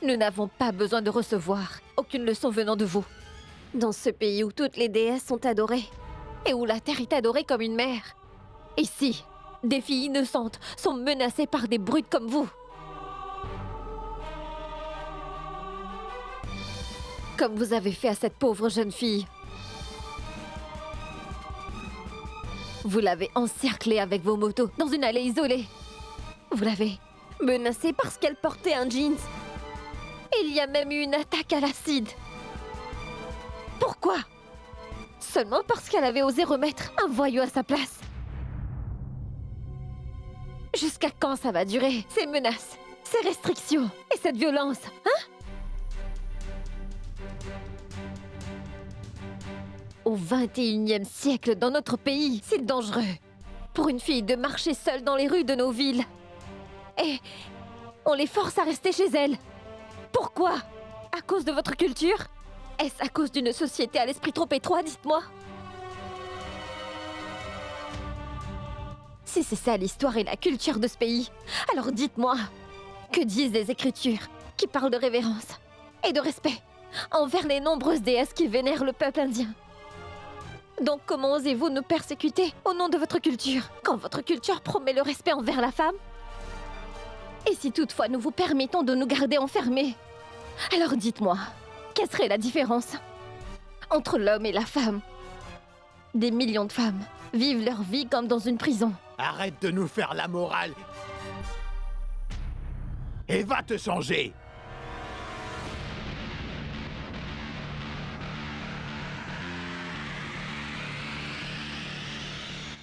Nous n'avons pas besoin de recevoir aucune leçon venant de vous. Dans ce pays où toutes les déesses sont adorées, et où la terre est adorée comme une mère, ici, des filles innocentes sont menacées par des brutes comme vous. Comme vous avez fait à cette pauvre jeune fille. Vous l'avez encerclée avec vos motos dans une allée isolée. Vous l'avez menacée parce qu'elle portait un jeans. Il y a même eu une attaque à l'acide. Pourquoi? Seulement parce qu'elle avait osé remettre un voyou à sa place. Jusqu'à quand ça va durer, ces menaces, ces restrictions et cette violence, hein? Au XXIe siècle, dans notre pays, c'est dangereux pour une fille de marcher seule dans les rues de nos villes. Et on les force à rester chez elles. Pourquoi? À cause de votre culture? Est-ce à cause d'une société à l'esprit trop étroit, dites-moi? Si c'est ça l'histoire et la culture de ce pays, alors dites-moi, que disent les Écritures qui parlent de révérence et de respect envers les nombreuses déesses qui vénèrent le peuple indien? Donc comment osez-vous nous persécuter au nom de votre culture, quand votre culture promet le respect envers la femme? Et si toutefois nous vous permettons de nous garder enfermés, alors dites-moi, quelle serait la différence entre l'homme et la femme? Des millions de femmes vivent leur vie comme dans une prison. Arrête de nous faire la morale et va te changer.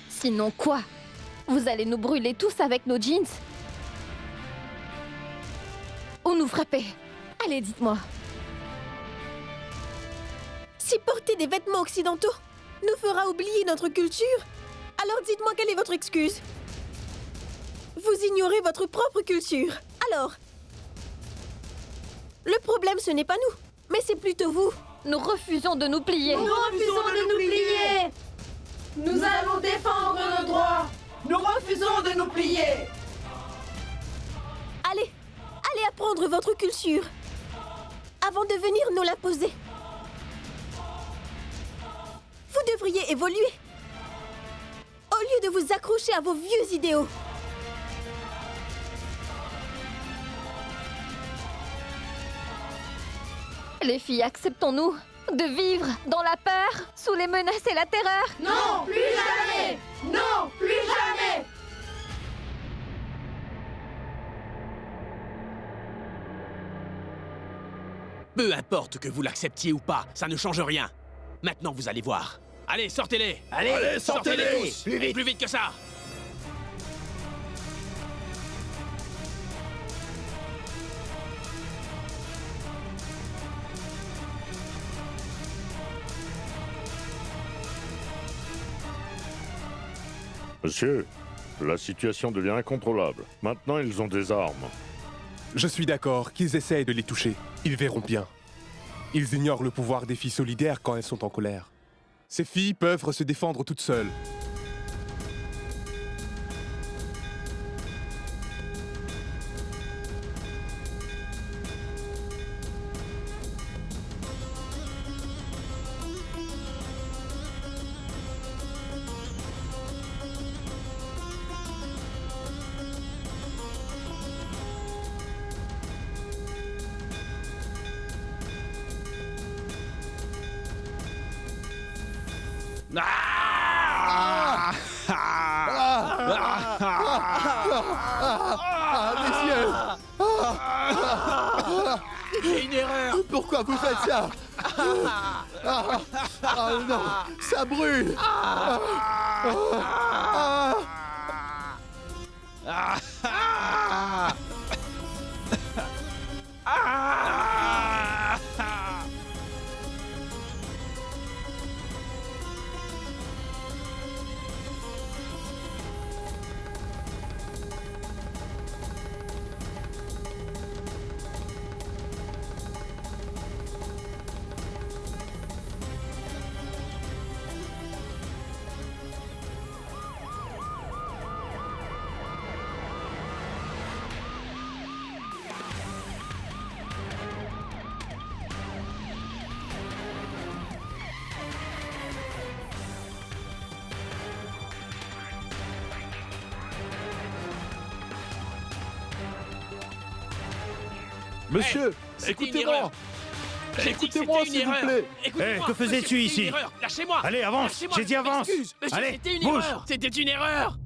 Sinon quoi? Vous allez nous brûler tous avec nos jeans? Ou nous frapper? Allez, dites-moi. Si porter des vêtements occidentaux nous fera oublier notre culture, alors dites-moi quelle est votre excuse? Vous ignorez votre propre culture. Alors, le problème ce n'est pas nous, mais c'est plutôt vous. Nous refusons de nous plier. Nous refusons de nous plier. Nous allons défendre nos droits. Nous refusons de nous plier. Allez apprendre votre culture avant de venir nous l'imposer. Vous devriez évoluer au lieu de vous accrocher à vos vieux idéaux. Les filles, acceptons-nous de vivre dans la peur, sous les menaces et la terreur? Non, plus jamais. Non, plus jamais. Peu importe que vous l'acceptiez ou pas, ça ne change rien. Maintenant, vous allez voir. Allez, sortez-les! Allez, sortez-les tous! Plus vite. Plus vite que ça! Monsieur, la situation devient incontrôlable. Maintenant, ils ont des armes. Je suis d'accord qu'ils essayent de les toucher. Ils verront bien. Ils ignorent le pouvoir des filles solidaires quand elles sont en colère. Ces filles peuvent se défendre toutes seules. C'est une erreur. Pourquoi vous faites ça? Non, ça brûle. Monsieur, C'était une écoutez-moi. erreur. J'ai dit que Écoutez-moi, c'était une s'il vous erreur. plaît. Écoutez-moi, Eh, que faisais-tu monsieur, c'était ici? une erreur. Lâchez-moi. Allez, avance. Lâchez-moi, J'ai dit je avance. m'excuse. Monsieur, Allez, c'était une bouge. erreur. C'était une erreur.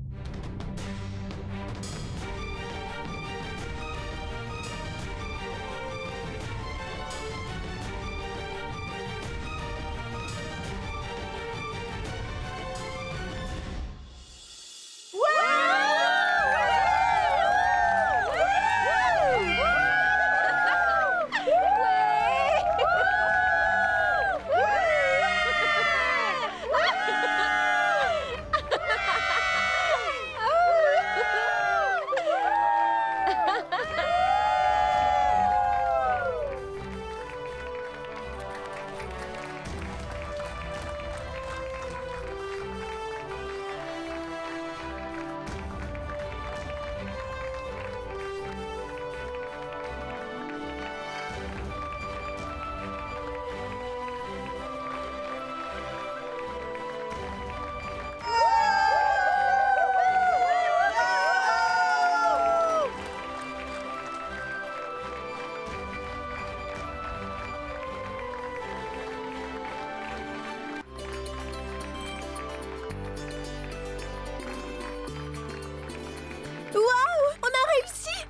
Waouh! On a réussi!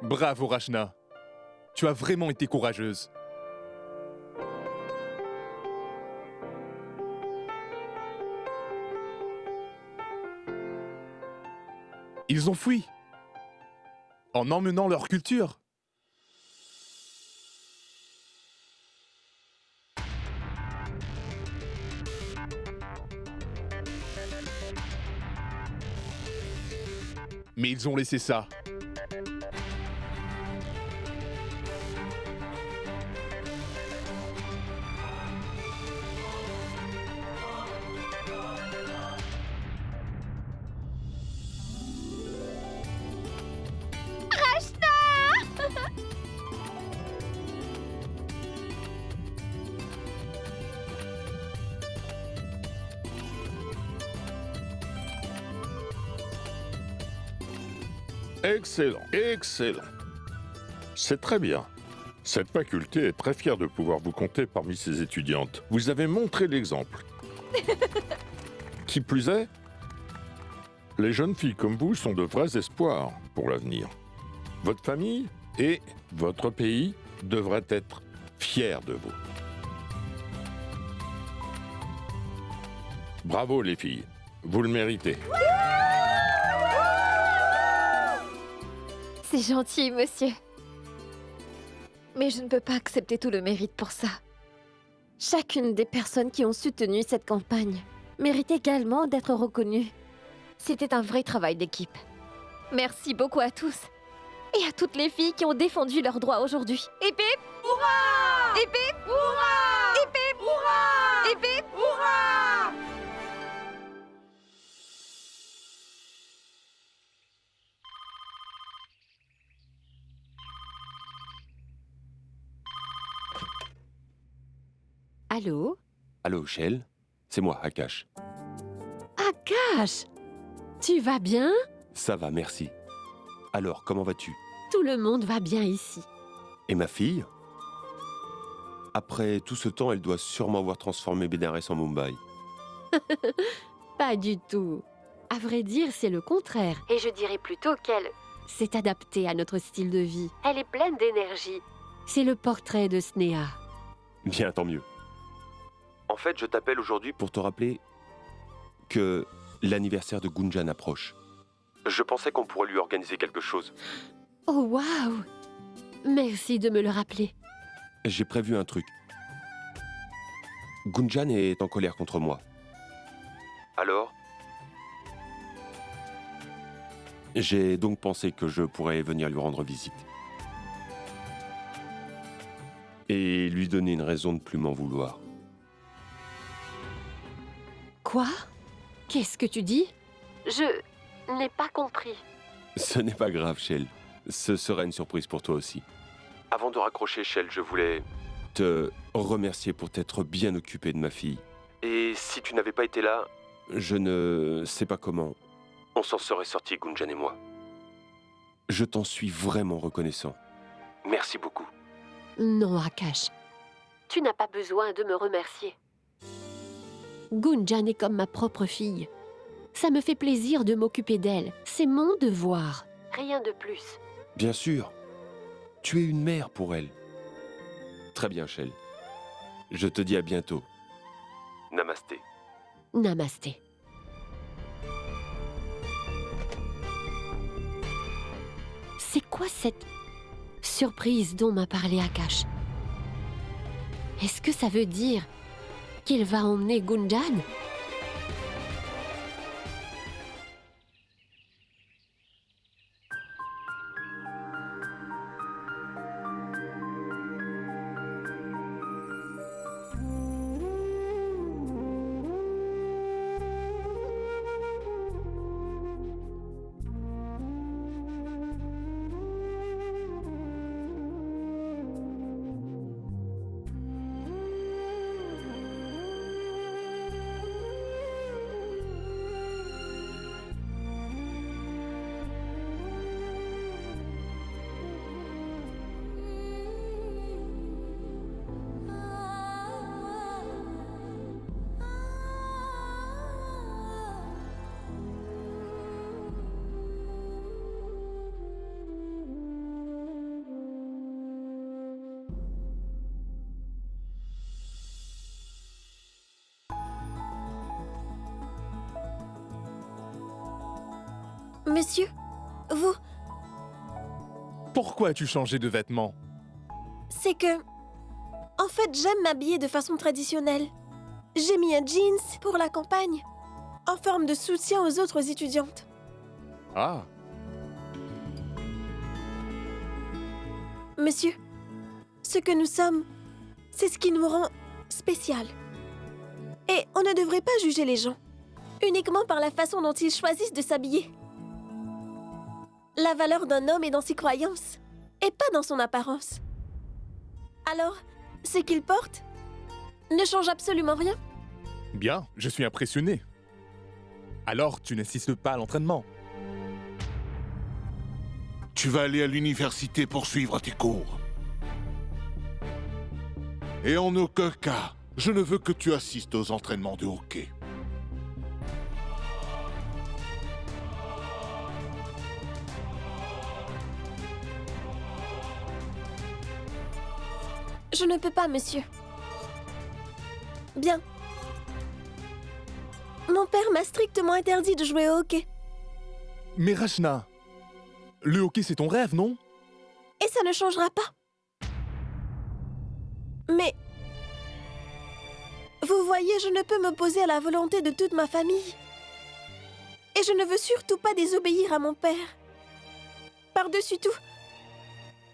Bravo, Rachna. Tu as vraiment été courageuse. Ils ont fui. En emmenant leur culture. Mais ils ont laissé ça. Excellent, excellent. C'est très bien. Cette faculté est très fière de pouvoir vous compter parmi ses étudiantes. Vous avez montré l'exemple. Qui plus est, les jeunes filles comme vous sont de vrais espoirs pour l'avenir. Votre famille et votre pays devraient être fiers de vous. Bravo les filles, vous le méritez. C'est gentil, monsieur. Mais je ne peux pas accepter tout le mérite pour ça. Chacune des personnes qui ont soutenu cette campagne mérite également d'être reconnue. C'était un vrai travail d'équipe. Merci beaucoup à tous. Et à toutes les filles qui ont défendu leurs droits aujourd'hui. Hip hip! Hurrah! Hip hip! Hurrah! Hip hip! Hurrah! Hip hip! Hurrah! Allô? Allô, Shell? C'est moi, Akash. Akash! Tu vas bien? Ça va, merci. Alors, comment vas-tu? Tout le monde va bien ici. Et ma fille? Après tout ce temps, elle doit sûrement avoir transformé Benares en Mumbai. Pas du tout. À vrai dire, c'est le contraire. Et je dirais plutôt qu'elle s'est adaptée à notre style de vie. Elle est pleine d'énergie. C'est le portrait de Sneha. Bien, tant mieux. En fait, je t'appelle aujourd'hui pour te rappeler que l'anniversaire de Gunjan approche. Je pensais qu'on pourrait lui organiser quelque chose. Oh, waouh! Merci de me le rappeler. J'ai prévu un truc. Gunjan est en colère contre moi. Alors? J'ai donc pensé que je pourrais venir lui rendre visite. Et lui donner une raison de plus m'en vouloir. Quoi? Qu'est-ce que tu dis? Je n'ai pas compris. Ce n'est pas grave, Shell. Ce sera une surprise pour toi aussi. Avant de raccrocher, Shell, je voulais te remercier pour t'être bien occupé de ma fille. Et si tu n'avais pas été là, je ne sais pas comment on s'en serait sorti, Gunjan et moi. Je t'en suis vraiment reconnaissant. Merci beaucoup. Non, Akash. Tu n'as pas besoin de me remercier. Gunjan est comme ma propre fille. Ça me fait plaisir de m'occuper d'elle. C'est mon devoir. Rien de plus. Bien sûr. Tu es une mère pour elle. Très bien, Shell. Je te dis à bientôt. Namasté. Namasté. C'est quoi cette surprise dont m'a parlé Akash? Est-ce que ça veut dire qu'il va emmener Gunjan? Monsieur, vous... Pourquoi as-tu changé de vêtements? C'est que... En fait, j'aime m'habiller de façon traditionnelle. J'ai mis un jeans pour la campagne, en forme de soutien aux autres étudiantes. Ah, Monsieur, ce que nous sommes, c'est ce qui nous rend spécial. Et on ne devrait pas juger les gens, uniquement par la façon dont ils choisissent de s'habiller. La valeur d'un homme est dans ses croyances, et pas dans son apparence. Alors, ce qu'il porte ne change absolument rien. bien, je suis impressionné. Alors, tu n'insistes pas à l'entraînement? Tu vas aller à l'université pour suivre tes cours. Et en aucun cas, je ne veux que tu assistes aux entraînements de hockey. Je ne peux pas, monsieur. Bien. Mon père m'a strictement interdit de jouer au hockey. Mais Rachna, le hockey c'est ton rêve, non? Et ça ne changera pas. Mais... Vous voyez, je ne peux m'opposer à la volonté de toute ma famille. Et je ne veux surtout pas désobéir à mon père. Par-dessus tout,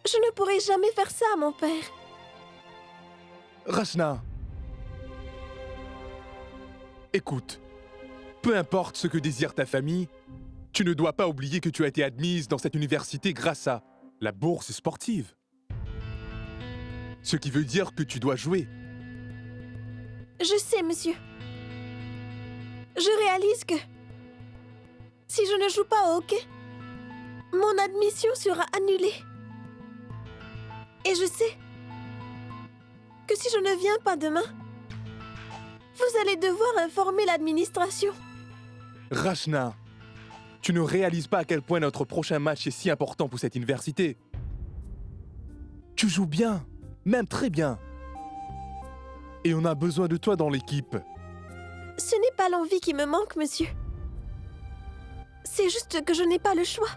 je ne pourrai jamais faire ça à mon père. Rachna, écoute, peu importe ce que désire ta famille, tu ne dois pas oublier que tu as été admise dans cette université grâce à la bourse sportive. Ce qui veut dire que tu dois jouer. Je sais, monsieur. Je réalise que si je ne joue pas au hockey, mon admission sera annulée. Et je sais que si je ne viens pas demain, vous allez devoir informer l'administration. Rachna, tu ne réalises pas à quel point notre prochain match est si important pour cette université. Tu joues bien, même très bien. Et on a besoin de toi dans l'équipe. Ce n'est pas l'envie qui me manque, monsieur. C'est juste que je n'ai pas le choix.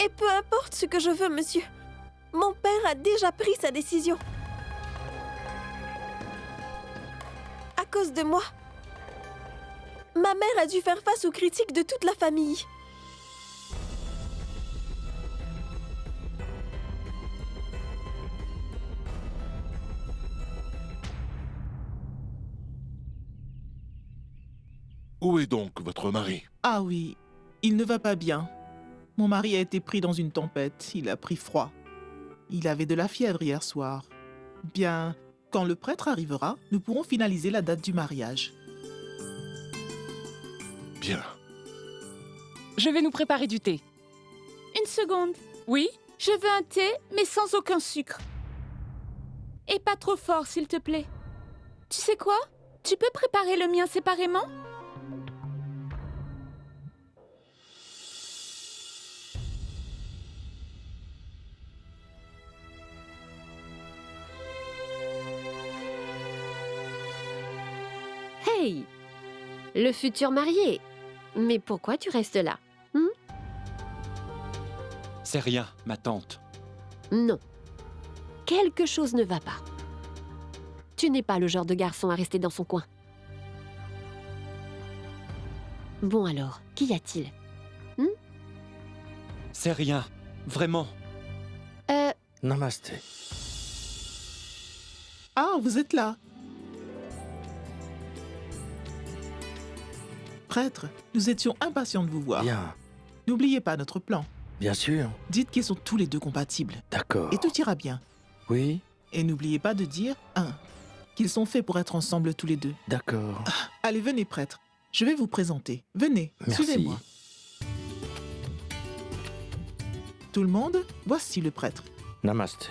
Et peu importe ce que je veux, monsieur, mon père a déjà pris sa décision. À cause de moi, ma mère a dû faire face aux critiques de toute la famille. Où est donc votre mari? Ah oui, il ne va pas bien. Mon mari a été pris dans une tempête, il a pris froid. Il avait de la fièvre hier soir. Bien, quand le prêtre arrivera, nous pourrons finaliser la date du mariage. Bien. Je vais nous préparer du thé. Une seconde. Oui? Je veux un thé, mais sans aucun sucre. Et pas trop fort, s'il te plaît. Tu sais quoi? Tu peux préparer le mien séparément? Hey! Le futur marié. Mais pourquoi tu restes là? C'est rien, ma tante. Non. Quelque chose ne va pas. Tu n'es pas le genre de garçon à rester dans son coin. Bon alors, qu'y a-t-il? C'est rien, vraiment. Namasté. Ah, vous êtes là. Prêtre, nous étions impatients de vous voir. Bien, N'oubliez pas notre plan. bien sûr. Dites qu'ils sont tous les deux compatibles. D'accord. Et tout ira bien. Oui, Et n'oubliez pas de dire, qu'ils sont faits pour être ensemble tous les deux. d'accord. Allez, venez, prêtre. Je vais vous présenter. Venez, Merci. suivez-moi. Tout le monde, voici le prêtre. Namasté.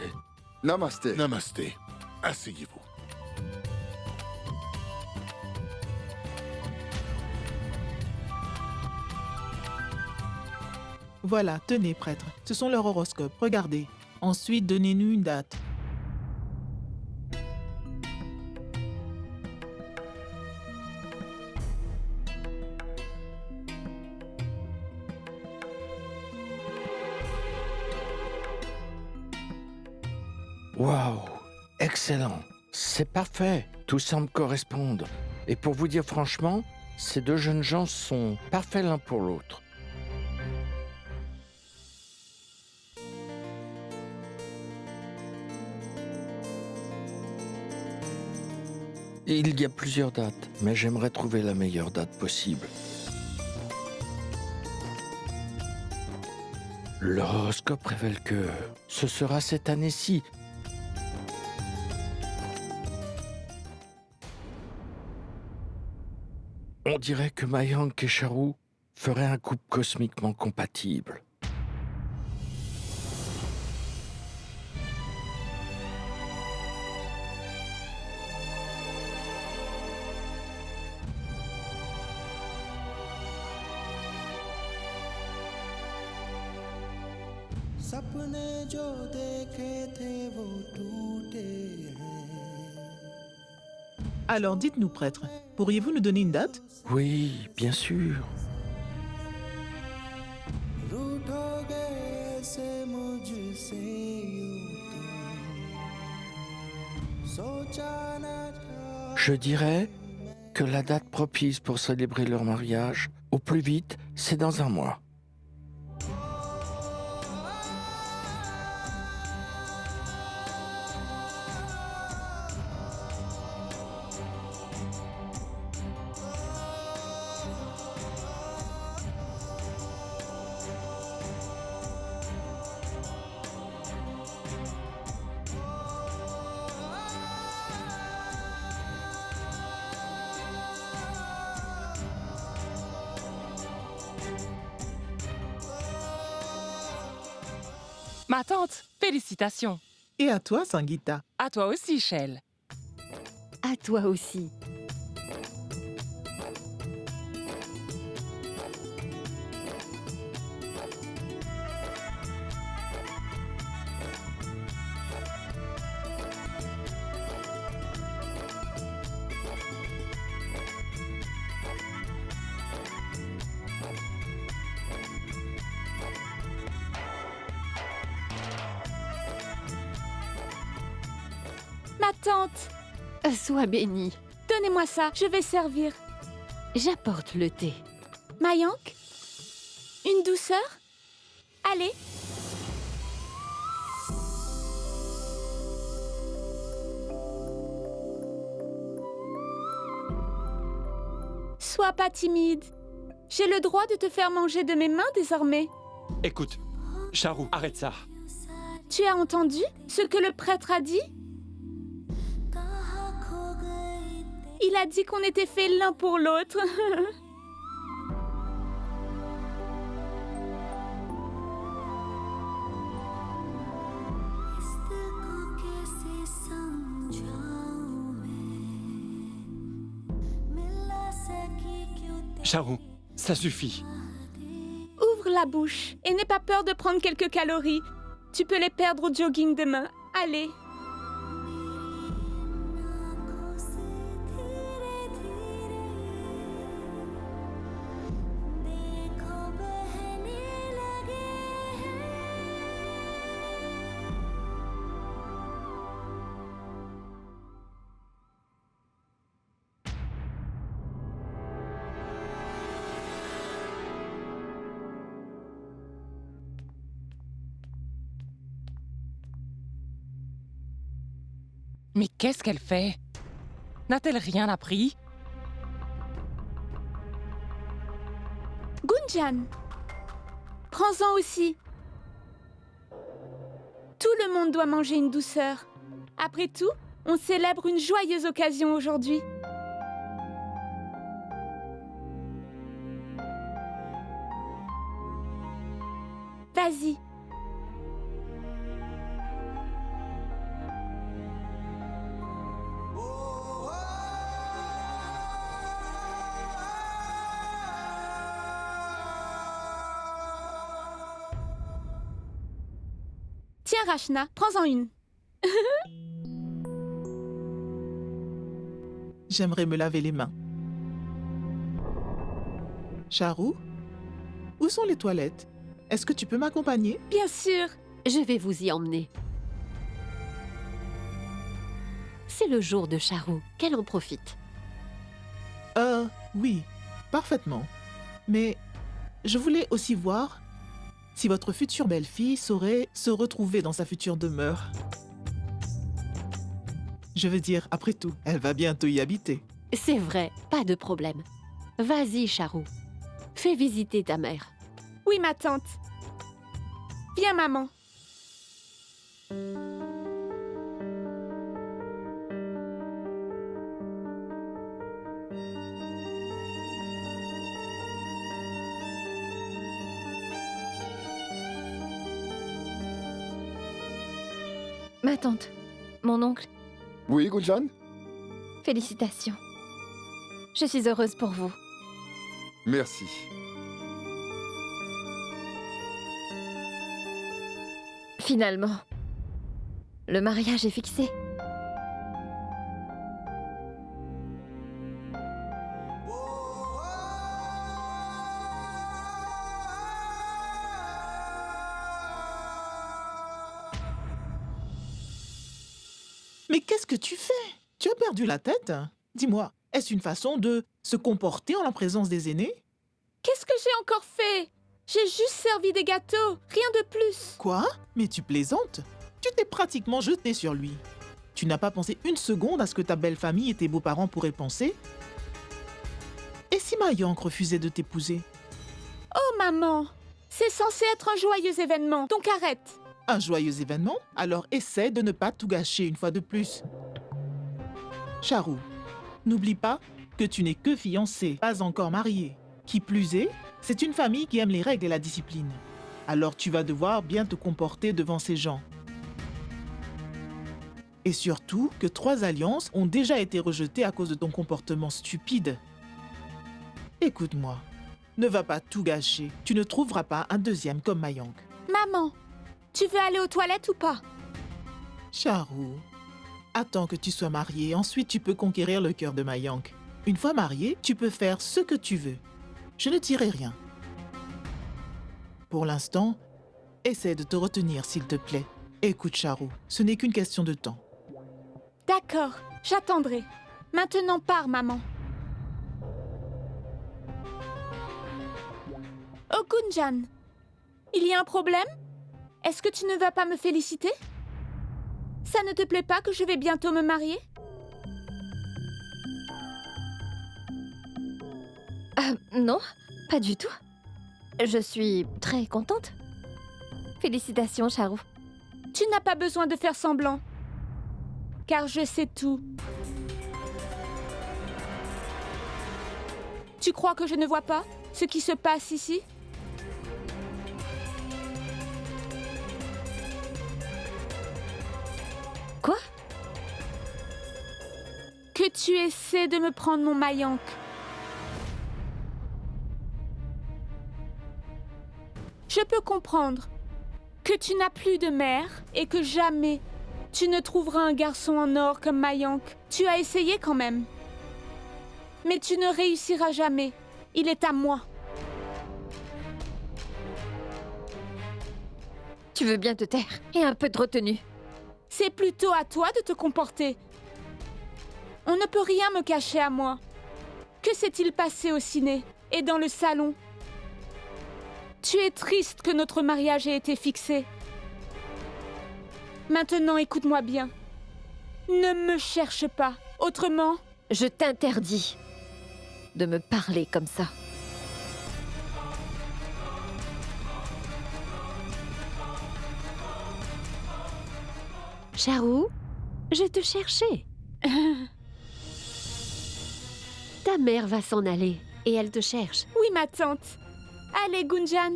Namasté. Namasté. Asseyez-vous. Voilà, tenez, prêtre. Ce sont leurs horoscopes. Regardez. Ensuite, donnez-nous une date. Waouh, excellent. C'est parfait. Tout semble correspondre. Et pour vous dire franchement, ces deux jeunes gens sont parfaits l'un pour l'autre. Il y a plusieurs dates, mais j'aimerais trouver la meilleure date possible. L'horoscope révèle que ce sera cette année-ci. On dirait que Mayank et Charu feraient un couple cosmiquement compatible. Alors, dites-nous, prêtre, pourriez-vous nous donner une date? Oui, bien sûr. Je dirais que la date propice pour célébrer leur mariage, au plus vite, c'est dans un mois. Ma tante, félicitations. Et à toi, Sangeeta. À toi aussi, Shell. À toi aussi. Ma tante, Sois bénie. donnez-moi ça, je vais servir. J'apporte le thé. Mayank? Une douceur? Allez. Sois pas timide. J'ai le droit de te faire manger de mes mains désormais. Écoute, Charu, arrête ça. Tu as entendu ce que le prêtre a dit? Il a dit qu'on était faits l'un pour l'autre. Charu, ça suffit. Ouvre la bouche et n'aie pas peur de prendre quelques calories. Tu peux les perdre au jogging demain. Allez. Mais qu'est-ce qu'elle fait? N'a-t-elle rien appris? Gunjan, prends-en aussi. Tout le monde doit manger une douceur. Après tout, on célèbre une joyeuse occasion aujourd'hui. Vas-y. Tiens, Rachna, prends-en une. J'aimerais me laver les mains. Charu, où sont les toilettes? Est-ce que tu peux m'accompagner? Bien sûr. Je vais vous y emmener. C'est le jour de Charu, qu'elle en profite. Oui, parfaitement. Mais je voulais aussi voir si votre future belle-fille saurait se retrouver dans sa future demeure. Je veux dire, après tout, elle va bientôt y habiter. C'est vrai, pas de problème. Vas-y, Charu. Fais visiter ta mère. Oui, ma tante. Viens, maman. Ma tante, mon oncle, Oui, Gunjan? félicitations. Je suis heureuse pour vous. Merci. Finalement, le mariage est fixé. Mais qu'est-ce que tu fais? Tu as perdu la tête? Dis-moi, est-ce une façon de se comporter en la présence des aînés? Qu'est-ce que j'ai encore fait? J'ai juste servi des gâteaux, rien de plus. Quoi? Mais tu plaisantes? Tu t'es pratiquement jeté sur lui. Tu n'as pas pensé une seconde à ce que ta belle famille et tes beaux-parents pourraient penser? Et si Mayank refusait de t'épouser? Oh, maman, c'est censé être un joyeux événement, donc arrête. Un joyeux événement? Alors essaie de ne pas tout gâcher une fois de plus. Charu, n'oublie pas que tu n'es que fiancée, pas encore mariée. Qui plus est, c'est une famille qui aime les règles et la discipline. Alors tu vas devoir bien te comporter devant ces gens. Et surtout que 3 alliances ont déjà été rejetées à cause de ton comportement stupide. Écoute-moi, ne va pas tout gâcher. Tu ne trouveras pas un deuxième comme Mayank. Maman, tu veux aller aux toilettes ou pas? Charu, attends que tu sois mariée, ensuite tu peux conquérir le cœur de Mayank. Une fois mariée, tu peux faire ce que tu veux. Je ne dirai rien. Pour l'instant, essaie de te retenir, s'il te plaît. Écoute, Charu, ce n'est qu'une question de temps. D'accord, j'attendrai. Maintenant pars, maman. Oh, Gunjan, il y a un problème? Est-ce que tu ne vas pas me féliciter? Ça ne te plaît pas que je vais bientôt me marier? Non, pas du tout. Je suis très contente. Félicitations, Charu. Tu n'as pas besoin de faire semblant. Car je sais tout. Tu crois que je ne vois pas ce qui se passe ici? Quoi? Que tu essaies de me prendre mon Mayank. peux comprendre que tu n'as plus de mère et que jamais tu ne trouveras un garçon en or comme Mayank. Tu as essayé quand même. Mais tu ne réussiras jamais. Il est à moi. Tu veux bien te taire et un peu de retenue. C'est plutôt à toi de te comporter. On ne peut rien me cacher à moi. Que s'est-il passé au ciné et dans le salon? Tu es triste que notre mariage ait été fixé. Maintenant, écoute-moi bien. Ne me cherche pas. Autrement... Je t'interdis de me parler comme ça. Charou, je te cherchais. Ta mère va s'en aller et elle te cherche. Oui, ma tante. Allez, Gunjan.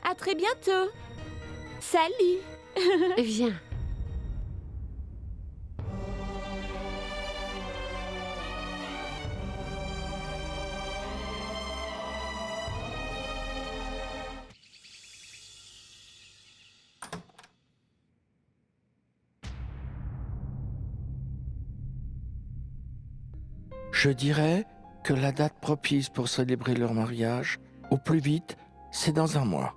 À très bientôt. Salut. Viens. Je dirais que la date propice pour célébrer leur mariage, au plus vite, c'est dans un mois.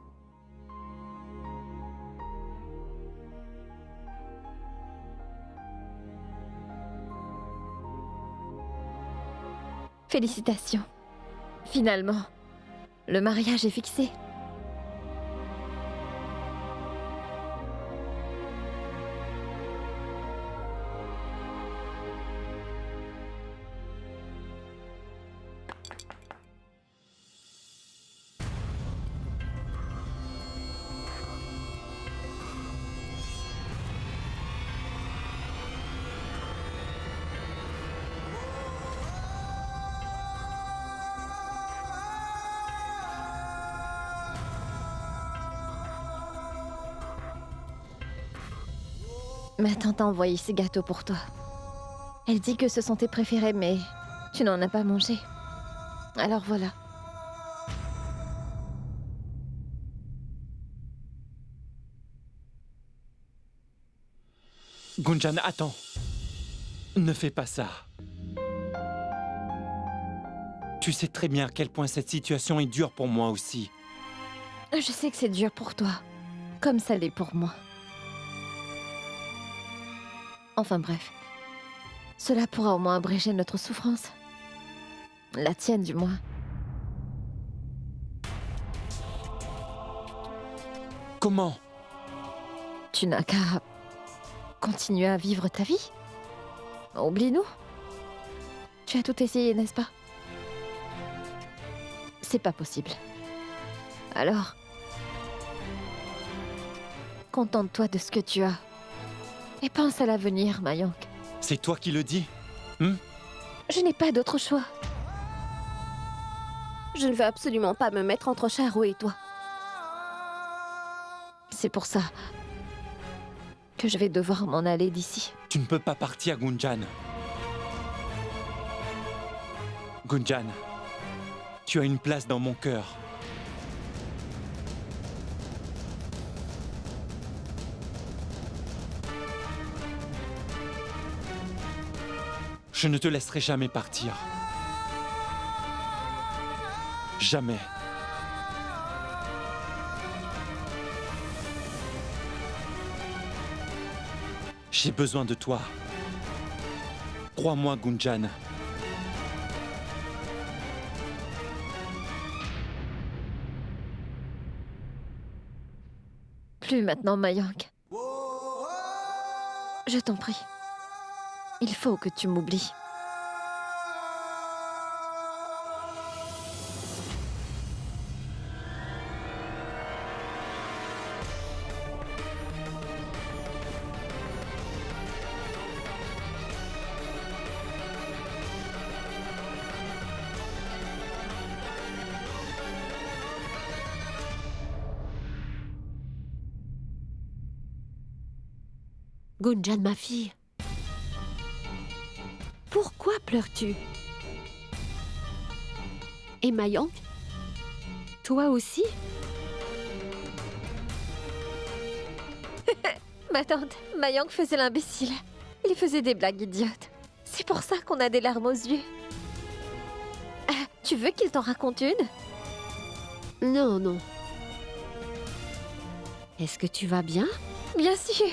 Félicitations. Finalement, le mariage est fixé. Ma tante a envoyé ces gâteaux pour toi. Elle dit que ce sont tes préférés, mais tu n'en as pas mangé. Alors voilà. Gunjan, attends. Ne fais pas ça. Tu sais très bien à quel point cette situation est dure pour moi aussi. Je sais que c'est dur pour toi, comme ça l'est pour moi. Enfin bref, cela pourra au moins abréger notre souffrance. La tienne du moins. Comment? Tu n'as qu'à continuer à vivre ta vie. Oublie-nous. Tu as tout essayé, n'est-ce pas? C'est pas possible. Alors, contente-toi de ce que tu as. Et pense à l'avenir, Mayank. C'est toi qui le dis? Je n'ai pas d'autre choix. Je ne veux absolument pas me mettre entre Charou et toi. C'est pour ça que je vais devoir m'en aller d'ici. Tu ne peux pas partir, Gunjan. Gunjan, tu as une place dans mon cœur. Je ne te laisserai jamais partir. Jamais. J'ai besoin de toi. Crois-moi, Gunjan. Plus maintenant, Mayank. Je t'en prie. Il faut que tu m'oublies. Gunjan, ma fille. Pourquoi pleures-tu? Et Mayank? Toi aussi? Ma tante, Mayang faisait l'imbécile. Il faisait des blagues idiotes. C'est pour ça qu'on a des larmes aux yeux. Tu veux qu'il t'en raconte une? Non, non. Est-ce que tu vas bien? Bien sûr.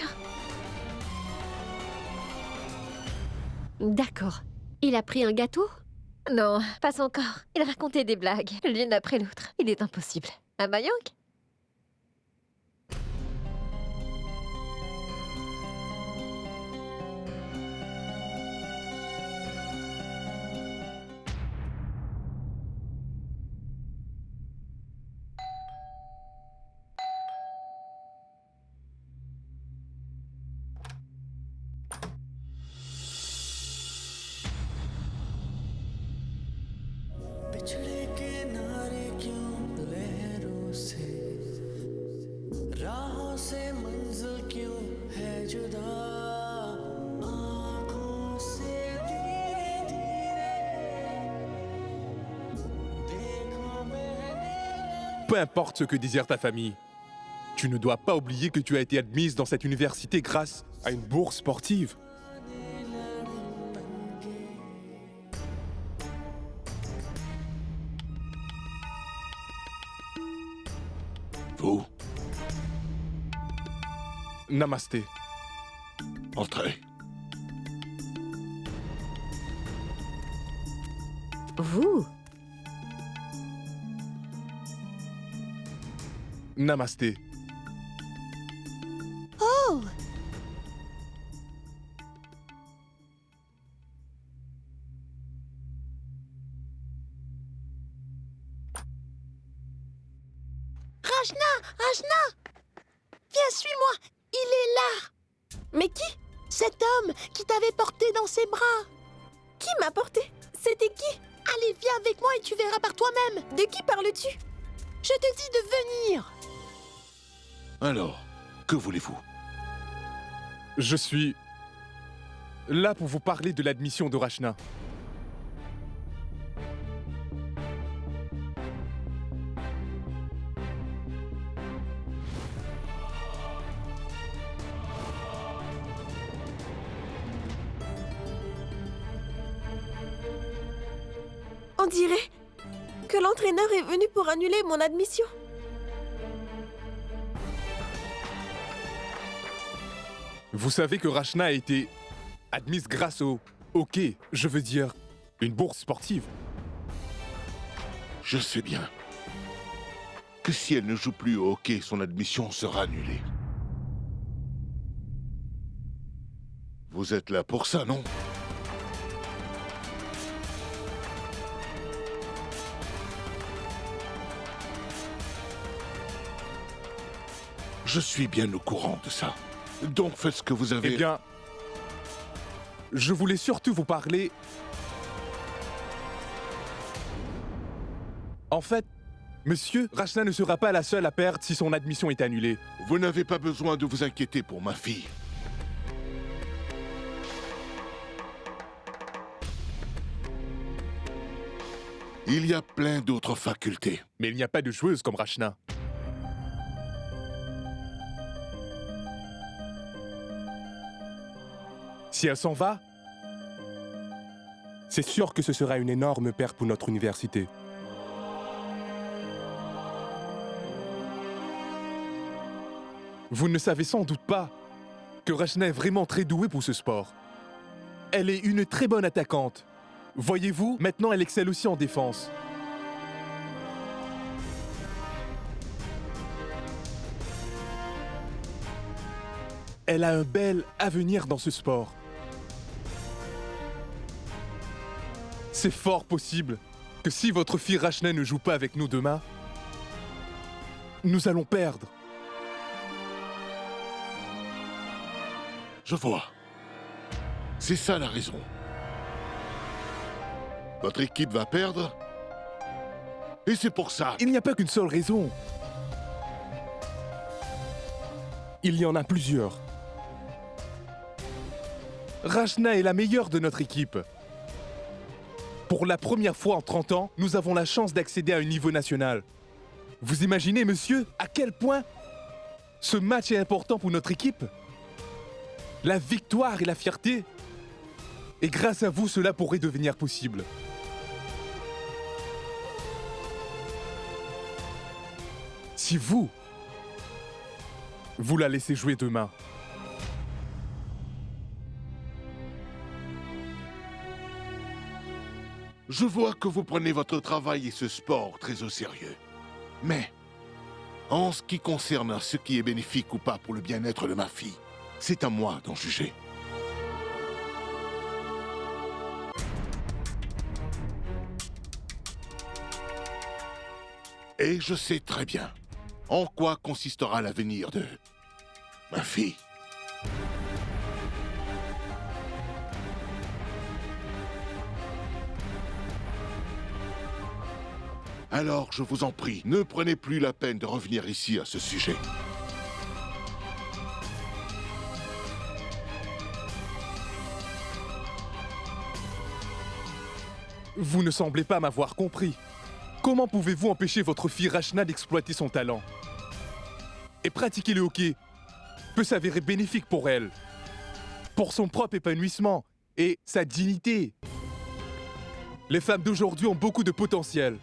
D'accord. Il a pris un gâteau? Non, pas encore. Il racontait des blagues, l'une après l'autre. Il est impossible. À Mayang? पिछड़े किनारे क्यों लहरों से राहों से मंजिल क्यों है जुदा आँखों से धीरे धीरे देखो मैंने Peu importe ce que désire ta famille, tu ne dois pas oublier que tu as été admise dans cette université grâce à une bourse sportive. Vous, Namasté. entrez. Vous? Namasté. Oh! Rajna! Viens, suis-moi! Il est là! Mais qui? Cet homme qui t'avait porté dans ses bras! Qui m'a porté? C'était qui? Allez, viens avec moi et tu verras par toi-même! De qui parles-tu? Je te dis de venir! Alors, que voulez-vous? Je suis là pour vous parler de l'admission de Rachna. On dirait que l'entraîneur est venu pour annuler mon admission. Vous savez que Rachna a été admise grâce au hockey, je veux dire, une bourse sportive. Je sais bien que si elle ne joue plus au hockey, son admission sera annulée. Vous êtes là pour ça, non? Je suis bien au courant de ça. Donc faites ce que vous avez... Eh bien, je voulais surtout vous parler... En fait, monsieur, Rachna ne sera pas la seule à perdre si son admission est annulée. Vous n'avez pas besoin de vous inquiéter pour ma fille. Il y a plein d'autres facultés. Mais il n'y a pas de joueuse comme Rachna. Si elle s'en va, c'est sûr que ce sera une énorme perte pour notre université. Vous ne savez sans doute pas que Rachna est vraiment très douée pour ce sport. Elle est une très bonne attaquante. Voyez-vous, maintenant elle excelle aussi en défense. Elle a un bel avenir dans ce sport. C'est fort possible que si votre fille Rachna ne joue pas avec nous demain, nous allons perdre. Je vois. C'est ça la raison. Votre équipe va perdre. Et c'est pour ça. Il n'y a pas qu'une seule raison. Il y en a plusieurs. Rachna est la meilleure de notre équipe. Pour la première fois en 30 ans, nous avons la chance d'accéder à un niveau national. Vous imaginez, monsieur, à quel point ce match est important pour notre équipe? La victoire et la fierté. Et grâce à vous, cela pourrait devenir possible. Si vous la laissez jouer demain. Je vois que vous prenez votre travail et ce sport très au sérieux. Mais, en ce qui concerne ce qui est bénéfique ou pas pour le bien-être de ma fille, c'est à moi d'en juger. Et je sais très bien en quoi consistera l'avenir de ma fille. Alors, je vous en prie, ne prenez plus la peine de revenir ici à ce sujet. Vous ne semblez pas m'avoir compris. Comment pouvez-vous empêcher votre fille Rachna d'exploiter son talent? Et pratiquer le hockey peut s'avérer bénéfique pour elle, pour son propre épanouissement et sa dignité. Les femmes d'aujourd'hui ont beaucoup de potentiel,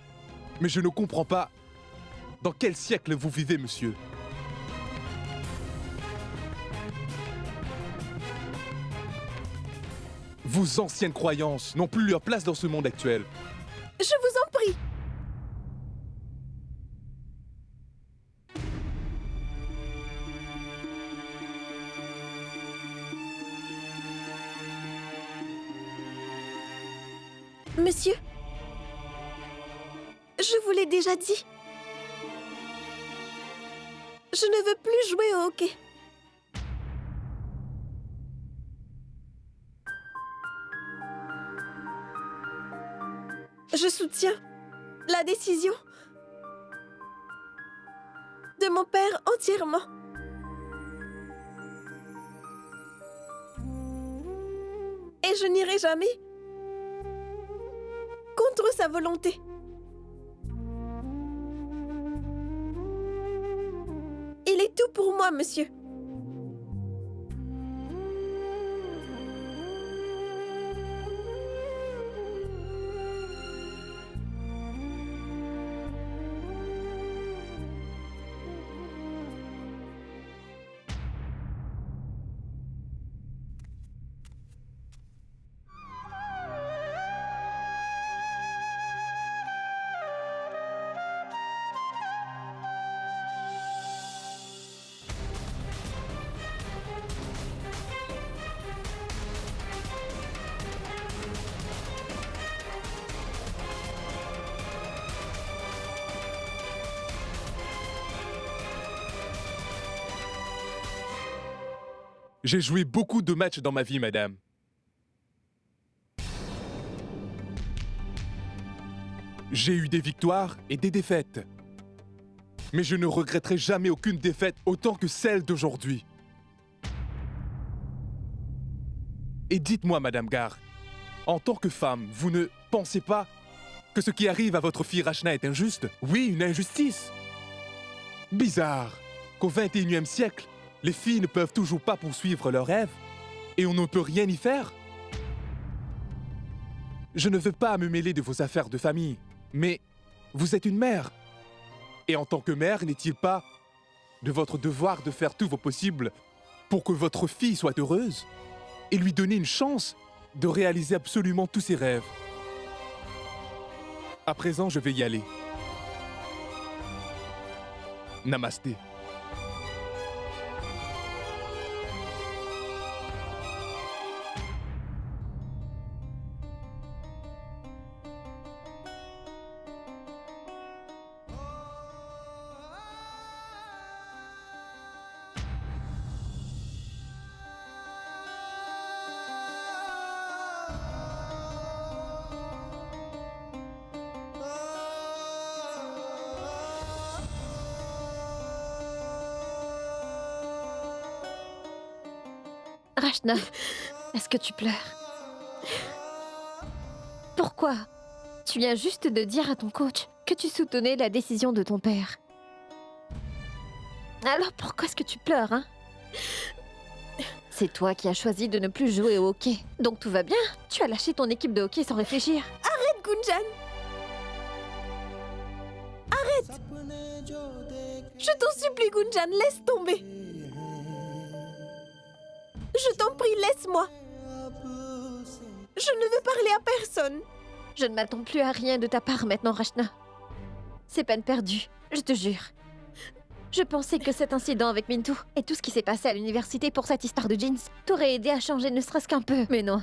mais je ne comprends pas dans quel siècle vous vivez, monsieur. Vos anciennes croyances n'ont plus leur place dans ce monde actuel. Je vous en prie. Monsieur, je vous l'ai déjà dit. Je ne veux plus jouer au hockey. Je soutiens la décision de mon père entièrement. Et je n'irai jamais contre sa volonté. Il est tout pour moi, monsieur. J'ai joué beaucoup de matchs dans ma vie, madame. J'ai eu des victoires et des défaites. Mais je ne regretterai jamais aucune défaite autant que celle d'aujourd'hui. Et dites-moi, madame Gar, en tant que femme, vous ne pensez pas que ce qui arrive à votre fille Rachna est injuste? Oui, une injustice. Bizarre qu'au XXIe siècle, les filles ne peuvent toujours pas poursuivre leurs rêves et on ne peut rien y faire. Je ne veux pas me mêler de vos affaires de famille, mais vous êtes une mère. Et en tant que mère, n'est-il pas de votre devoir de faire tout vos possibles pour que votre fille soit heureuse et lui donner une chance de réaliser absolument tous ses rêves? À présent, je vais y aller. Namasté. Rachna, est-ce que tu pleures? Pourquoi? Tu viens juste de dire à ton coach que tu soutenais la décision de ton père. Alors pourquoi est-ce que tu pleures, hein? C'est toi qui as choisi de ne plus jouer au hockey. Donc tout va bien. Tu as lâché ton équipe de hockey sans réfléchir. Arrête, Gunjan! Arrête! Je t'en supplie, Gunjan, laisse tomber. Je t'en prie, laisse-moi. Je ne veux parler à personne. Je ne m'attends plus à rien de ta part maintenant, Rachna. C'est peine perdue, je te jure. Je pensais que cet incident avec Mintu et tout ce qui s'est passé à l'université pour cette histoire de jeans t'aurait aidé à changer ne serait-ce qu'un peu. Mais non.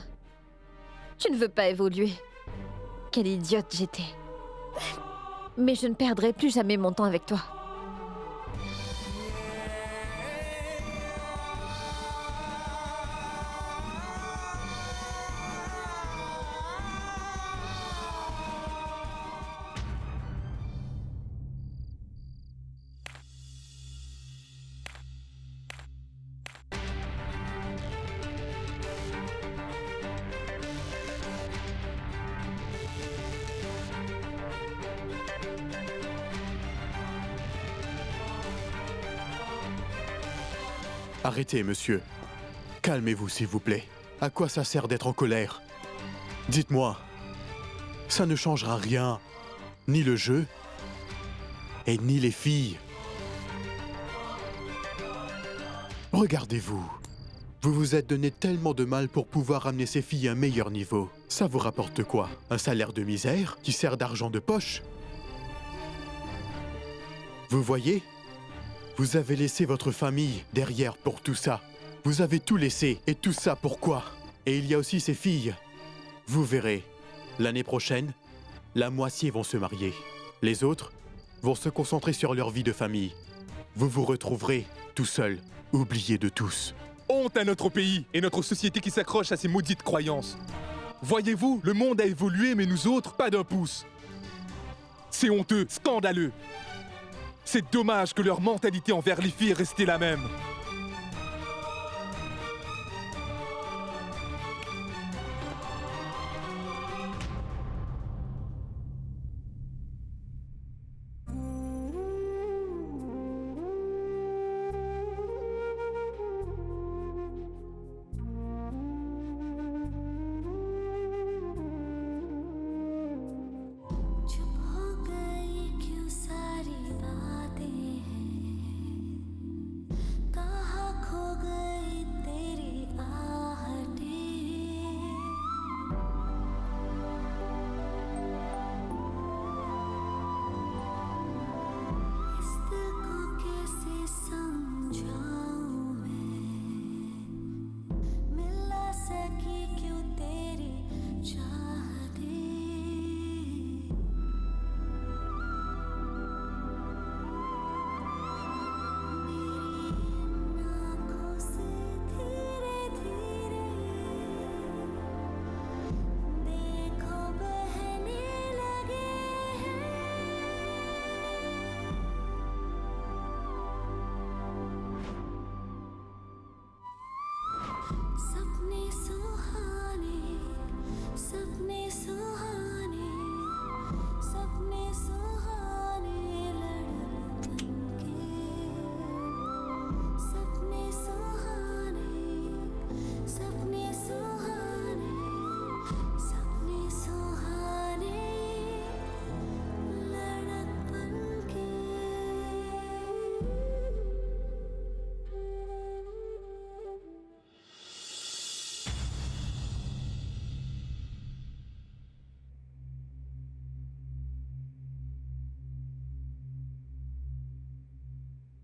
Tu ne veux pas évoluer. Quelle idiote j'étais. Mais je ne perdrai plus jamais mon temps avec toi. Arrêtez, monsieur. Calmez-vous, s'il vous plaît. À quoi ça sert d'être en colère? Dites-moi. Ça ne changera rien. Ni le jeu, et ni les filles. Regardez-vous. Vous vous êtes donné tellement de mal pour pouvoir amener ces filles à un meilleur niveau. Ça vous rapporte quoi? Un salaire de misère qui sert d'argent de poche? Vous voyez? Vous avez laissé votre famille derrière pour tout ça. Vous avez tout laissé. Et tout ça pourquoi? Et il y a aussi ces filles. Vous verrez, l'année prochaine, la moitié vont se marier. Les autres vont se concentrer sur leur vie de famille. Vous vous retrouverez tout seul, oublié de tous. Honte à notre pays et notre société qui s'accroche à ces maudites croyances. Voyez-vous, le monde a évolué, mais nous autres, pas d'un pouce. C'est honteux, scandaleux. C'est dommage que leur mentalité envers les filles est restée la même.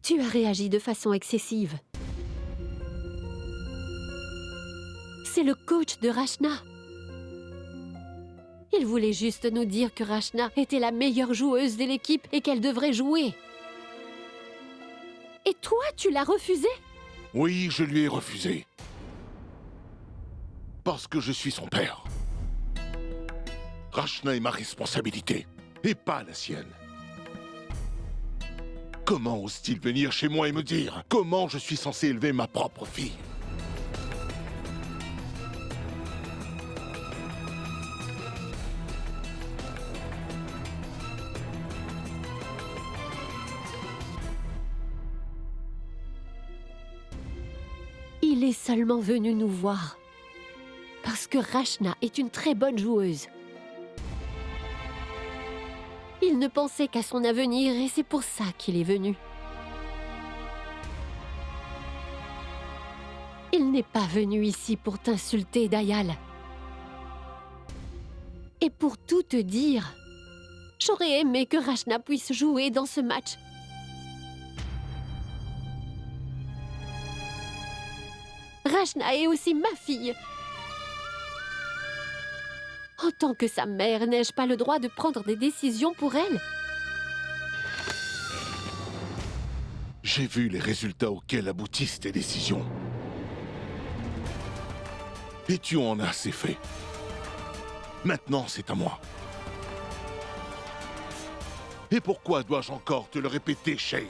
Tu as réagi de façon excessive. C'est le coach de Rachna. Il voulait juste nous dire que Rachna était la meilleure joueuse de l'équipe et qu'elle devrait jouer. Et toi, tu l'as refusé? Oui, je lui ai refusé. Parce que je suis son père. Rachna est ma responsabilité, et pas la sienne. Comment ose-t-il venir chez moi et me dire comment je suis censé élever ma propre fille? Il est seulement venu nous voir. Parce que Rachna est une très bonne joueuse. Il ne pensait qu'à son avenir et c'est pour ça qu'il est venu. Il n'est pas venu ici pour t'insulter, Dayal. Et pour tout te dire, j'aurais aimé que Rachna puisse jouer dans ce match. Rachna est aussi ma fille. En tant que sa mère, n'ai-je pas le droit de prendre des décisions pour elle? J'ai vu les résultats auxquels aboutissent tes décisions. Et tu en as assez fait. Maintenant, c'est à moi. Et pourquoi dois-je encore te le répéter, Shane?